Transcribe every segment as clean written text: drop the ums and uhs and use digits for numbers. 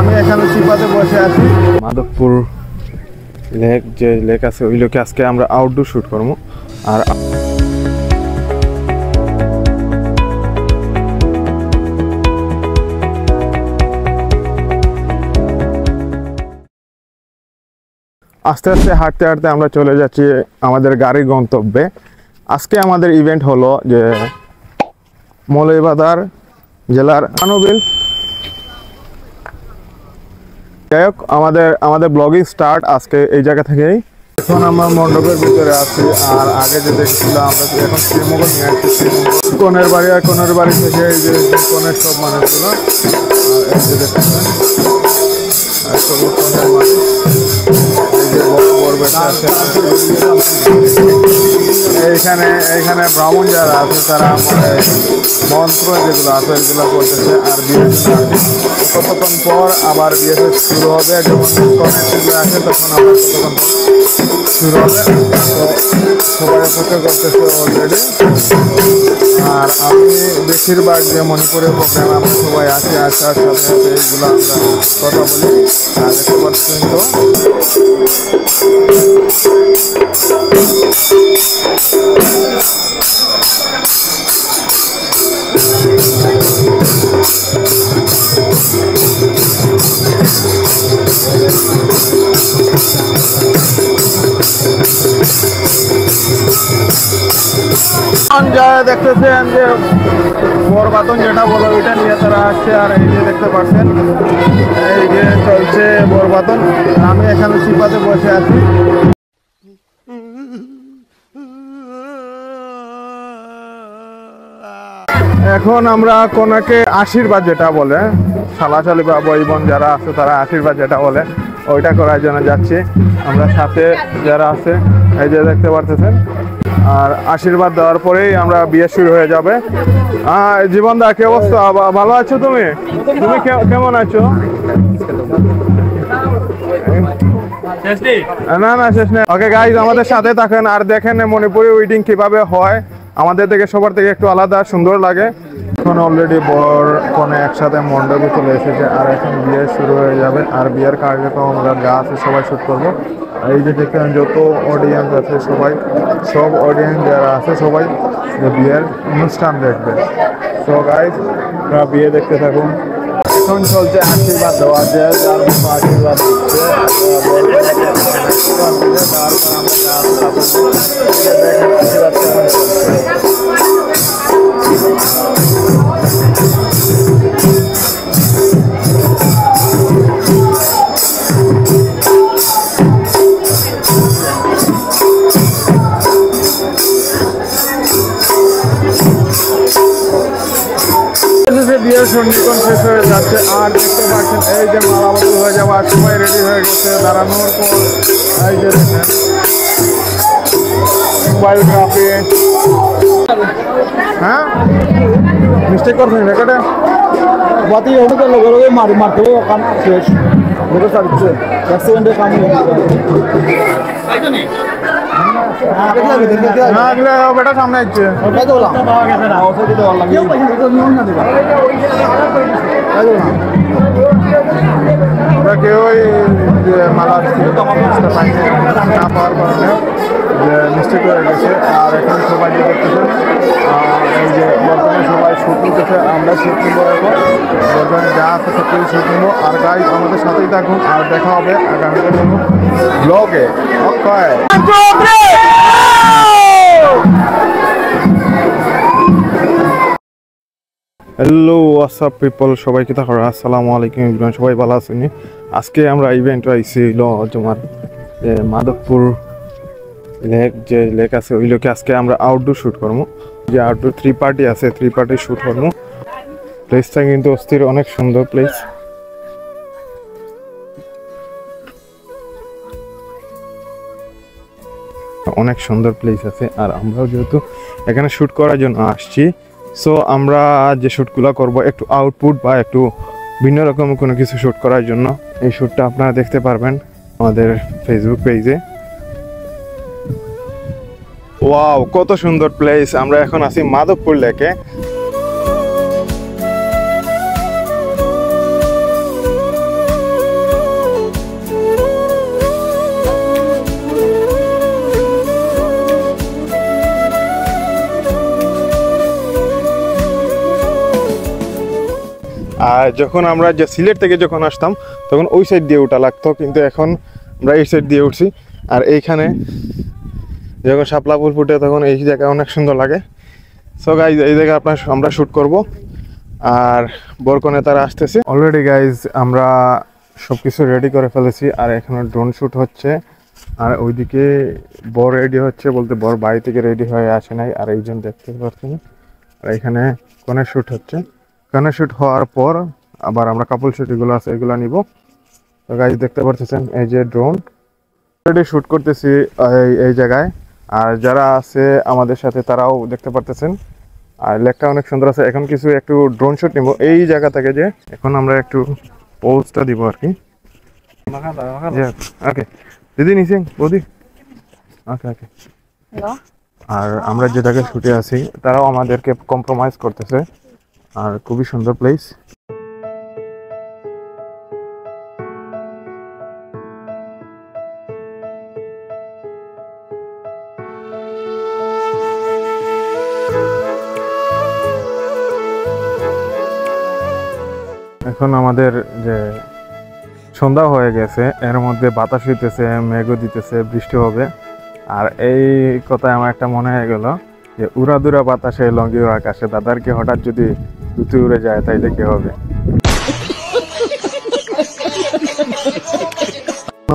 আমি এখানে চিপাতে বসে আছি। মাধবপুর লেক যে লেক আছে ওই লেকে আজকে আমরা আউটডোর শুট করবো। আর আস্তে আস্তে হাঁটতে হাঁটতে আমরা চলে যাচ্ছি আমাদের গাড়ির গন্তব্যে। আজকে আমাদের ইভেন্ট হলো যে মৌলভীবাজার জেলার আনুবিল। যাই হোক, আমাদের ব্লগিং স্টার্ট আজকে এই জায়গা থেকেই। এখন আমরা মণ্ডপের ভিতরে আছি। আর আগে যে দেখছিলাম আমরা এখন শ্রীমঙ্গল নিয়ে আসছি। কনের বাড়ি আর কনের বাড়ি থেকে এই যে কনের সব মানুষগুলো এই যে দেখতেছেন কনের মানুষ, এই যে বরবেটা আছে। এইখানে ব্রাহ্মণ যারা আছে তারা মন্ত্র যেগুলো আছে এগুলো করতেছে। আর বিয়ে কতক্ষণ পর আবার বিয়ে শুরু হবে। যখন কনের সেগুলো আছে তখন আবার কতক্ষণ শুরু হবে। তো সবাই অপেক্ষা করতেছে অলরেডি। আর আমি বেশিরভাগ যে মণিপুরের প্রোগ্রামে আমরা সবাই আছি, আসার সাথে সাথে এইগুলো আমরা কথা বলি। আর দেখতে পাচ্ছেন তো দেখতেছেন যে বরবাদন যেটা বলো ওইটা নিয়ে তারা আসছে। আর এই যে দেখতে পাচ্ছেন এই যে চলছে বরবাদন। আমি এখানে চিপাতে বসে আছি। এখন আমরা কোনাকে আশীর্বাদ যেটা বলে, শালাশালি বা ভাই বোন যারা আছে তারা আশীর্বাদ যেটা বলে ওইটা করার জন্য যাচ্ছি। আমরা সাথে যারা আছে এই যে দেখতে পারতেছেন। আর আশীর্বাদ দেওয়ার পরেই আমরা বিয়ে শুরু হয়ে যাবে। জীবন দা, কি অবস্থা? ভালো আছো তুমি? তুমি কেমন আছো? না শেষ নেই। ওকে গাইজ, আমাদের সাথে থাকেন আর দেখেন মণিপুরি ওয়েডিং কিভাবে হয়। আমাদের থেকে সবার থেকে একটু আলাদা, সুন্দর লাগে। এখন অলরেডি বর কনে একসাথে মণ্ডপে চলে এসেছে। আর এখন বিয়ে শুরু হয়ে যাবে। আর বিয়ের কার্যক্রম আমরা যা আছে সবাই শুট করবো। এই যে দেখেন যত অডিয়েন্স আছে সব অডিয়েন্স যারা আছে সবাই বিয়ের অনুষ্ঠান দেখবে। তো গাইজ, আপনারা বিয়ে দেখতে থাকুন। এখন চলছে আশীর্বাদ দেওয়া, যে যার মতো আশীর্বাদ দিচ্ছে। দেখেন আশীর্বাদ কেমন চলছে। বিয়ের সন্নিকন শেষ হয়ে যাচ্ছে। আর দেখতে পাচ্ছেন এই যে মালাবদল হয়ে যাওয়ার সময় রেডি হয়ে গেছে। দাঁড়ানোর পর এই যে দেখেন বায়োগ্রাফি। হ্যাঁ, মিস্টেক করছেন রেকর্ডে বাতি ওটা লগে মারতে হবে। কাম শেষ লোকে সার্ভিসে 1 সেকেন্ডে কাম হয়ে যাবে। বেটা সামনে আসছে ওরা কেউই মালা না পাওয়ার কারণে মিস্টেক হয়ে গেছে। আর এখন সবাই যে দেখতেছেন এই যে বর্তমানে সবাই শুট নিতেছে, আমরা শুট নিবো। এখন বর্তমানে যা আছে সব কিছু শুট নিবো। আর গাইজ আমাদের সাথেই থাকুন। আর দেখা হবে আগামীকাল ব্লগে। হ্যালো হোয়াটসঅ্যাপ পিপল, সবাই কি থাকো? আসসালামু আলাইকুম, সবাই ভালো আছেন? আজকে আমরা ইভেন্ট আইছিল তোমার মাধবপুর লেক যে লেক আছে ওই লেকে আজকে আমরা আউটডোর শুট করবো। যে আউটডোর 3 পার্টি আছে, 3 পার্টি শুট করবো। প্লেসটা কিন্তু অস্থির, অনেক সুন্দর প্লেস। অনেক সুন্দর প্লেস আছে। আর আমরাও যেহেতু এখানে শুট করার জন্য আসছি, সো আমরা যে শ্যুটগুলো করব একটু আউটপুট বা একটু ভিন্ন রকম কোনো কিছু শ্যুট করার জন্য এই শ্যুটটা আপনারা দেখতে পারবেন আমাদের ফেসবুক পেজে। ওয়াও, কত সুন্দর প্লেস। আমরা এখন আছি মাধবপুর লেকে। আর যখন আমরা যে সিলেট থেকে যখন আসতাম তখন ওই সাইড দিয়ে ওঠা লাগতো, কিন্তু এখন আমরা এই সাইড দিয়ে উঠছি। আর এইখানে যখন শাপলা ফুল ফুটে তখন এই জায়গা অনেক সুন্দর লাগে। সো গাইজ এই জায়গায় আমরা শ্যুট করব। আর বরকনে তারা আসতেছে অলরেডি। গাইজ আমরা সব কিছু রেডি করে ফেলেছি, আর এখানে ড্রোন শ্যুট হচ্ছে। আর ওইদিকে বর রেডি হচ্ছে, বলতে বর বাড়ি থেকে রেডি হয়ে আসে নাই, আর এইজন দেখতে পাচ্ছেন। আর এখানে কনের শ্যুট হচ্ছে। কনের শ্যুট হওয়ার পর আবার আমরা কাপল শ্যুট এগুলো আছে এগুলো নিব। তো গাইজ দেখতে পাচ্ছেন এই যে ড্রোন অলরেডি শ্যুট করতেছি এই জায়গায়। আর যারা আছে আমাদের সাথে তারাও দেখতে পারতেছেন। আর লেকটা অনেক সুন্দর আছে। এখন কিছু একটু ড্রোন শ্যুট নিব এই জায়গা থেকে, যে এখন আমরা একটু পোজটা দিব আর কি। ওকে দিদি নিচে বৌদি। ওকে ওকে। আর আমরা যে জায়গায় শুটে আছি তারাও আমাদেরকে কম্প্রোমাইজ করতেছে। আর খুবই সুন্দর প্লেস। এখন আমাদের যে সন্ধ্যা হয়ে গেছে, এর মধ্যে বাতাস হইতেছে, মেঘও দিতেছে, বৃষ্টি হবে। আর এই কথায় আমার একটা মনে হয়ে গেল যে উড়াদুরা বাতাসে লঙ্গি আকাশে, দাদার কি হঠাৎ যদি দুটি উড়ে যায় তাইলে কি হবে।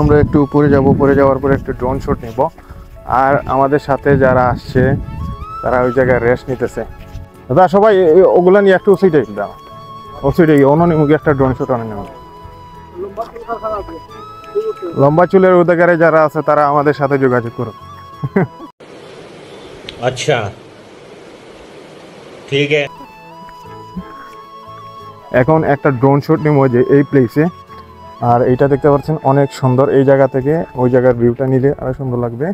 আমরা একটু উপরে যাব, উপরে যাওয়ার পরে একটু ড্রোন শট নিব। আর আমাদের সাথে যারা আসছে তারা ওই জায়গায় রেস্ট নিতেছে। দাদা সবাই ওগুলা নিয়ে একটু ওসিটাই দাও, ওসিটাই অননিমুখী একটা ড্রোন শট অনেক নেব। লম্বা চুলের অধিকারে যারা আছে তারা আমাদের সাথে যোগাযোগ করুন। আচ্ছা ঠিক আছে। এখন একটা ড্রোন শট নিব যে এই প্লেসে। আর এইটা দেখতে পাচ্ছেন অনেক সুন্দর। এই জায়গা থেকে ওই জায়গার ভিউটা নিলে আরো সুন্দর লাগবে।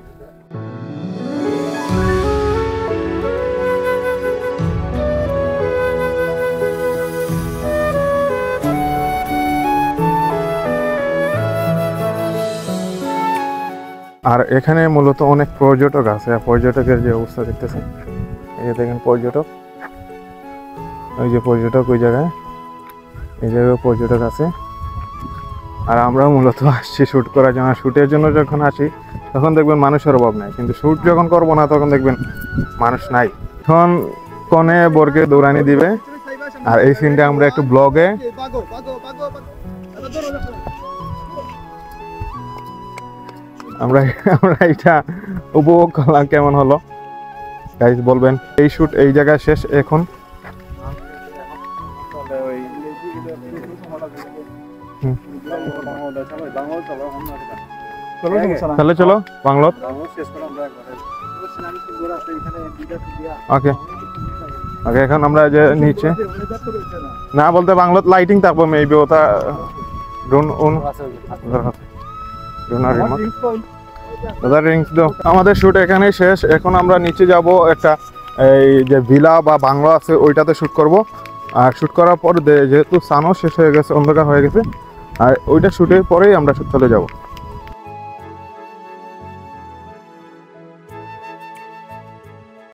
আর এখানে মূলত অনেক পর্যটক আছে। পর্যটকের যে অবস্থা দেখতেছেন, এই যে দেখেন পর্যটক, ওই যে পর্যটক ওই জায়গায়, এই জায়গায় পর্যটক আছে। আর আমরা মূলত আসছি শ্যুট করার জন্য। শ্যুটের জন্য যখন আসি তখন দেখবেন মানুষের অভাব নাই, কিন্তু শ্যুট যখন করবো না তখন দেখবেন মানুষ নাই। এখন কনে বরকে দৌড়ানি দিবে। আর এই সিনটা আমরা একটু ব্লগে আমরা এটা উপভোগ করলাম। কেমন হলো গাইজ বলবেন। এই শ্যুট এই জায়গায় শেষ এখন। তাহলে চলো বাংলো। ওকে ওকে। এখন আমরা যে নিচে না বলতে বাংলোত লাইটিং থাকবো মেবি, ওটা ড্রোন আমাদের শুট এখানেই শেষ। এখন আমরা নিচে যাব, একটা এই যে ভিলা বা বাংলো আছে ওইটাতে শুট করব। আর শুট করার পর যেহেতু সানও শেষ হয়ে গেছে, অন্ধকার হয়ে গেছে, আর ওইটা শুটের পরেই আমরা চলে যাব।